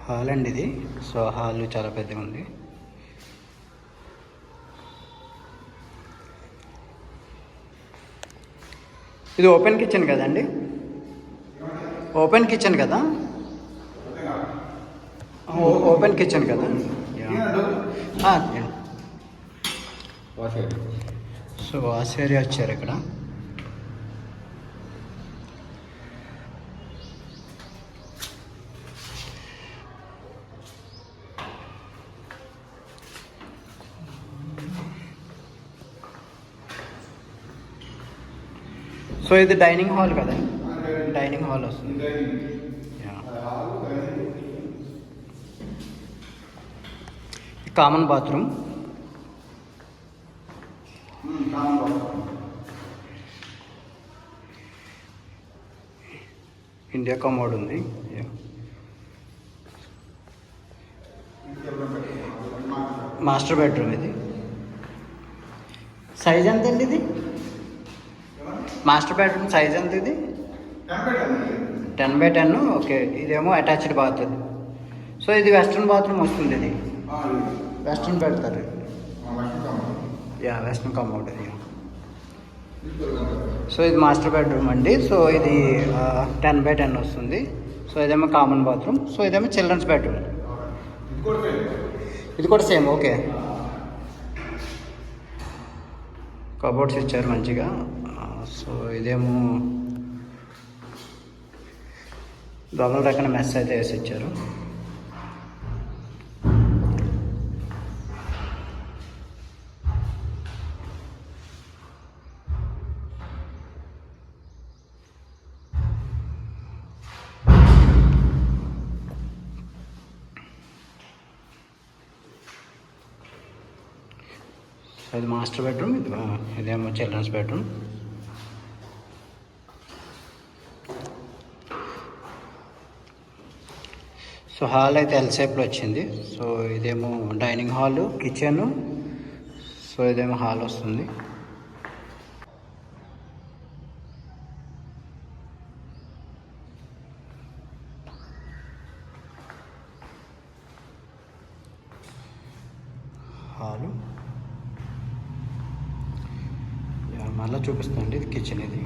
Hall అండి ఇది. So hall చాలా పెద్దగా ఉంది. ఇది ఓపెన్ కిచెన్ కదండి? ఓపెన్ కిచెన్ కదా? ఓపెన్ కిచెన్ కదా? సో వాష్ ఏరియా వచ్చారు ఇక్కడ. సో ఇది డైనింగ్ హాల్ కదా? డైనింగ్ హాల్ వస్తుంది. Common bathroom. ఇండియా కమోడ్ ఉంది. మాస్టర్ బెడ్రూమ్ ఇది. సైజ్ ఎంత అండి ఇది? మాస్టర్ బెడ్రూమ్ సైజ్ ఎంత ఇది? 10x10. ఓకే. ఇదేమో అటాచ్డ్ బాత్. సో ఇది వెస్ట్రన్ బాత్రూమ్ వస్తుంది. ఇది వెస్ట్రన్ పెడతారు. వెస్ట్రన్ కమోడ్ ఇది. సో ఇది మాస్టర్ బెడ్రూమ్ అండి. సో ఇది 10x10 వస్తుంది. సో ఇదేమో కామన్ బాత్రూమ్. సో ఇదేమో చిల్డ్రన్స్ బెడ్రూమ్. ఇది కూడా సేమ్. ఓకే. కబోర్డ్స్ ఇచ్చారు మంచిగా. సో ఇదేమో దొంగల రకన మెస్ అయితే వేసి ఇచ్చారు. ఇది మాస్టర్ బెడ్రూమ్. ఇదేమో చిల్డ్రన్స్ బెడ్రూమ్. సో హాల్ అయితే ఎల్ షేప్లో వచ్చింది. సో ఇదేమో డైనింగ్ హాలు, కిచెను. సో ఇదేమో హాల్ వస్తుంది. హాలు మళ్ళీ చూపిస్తానండి. ఇది కిచెన్ ఇది.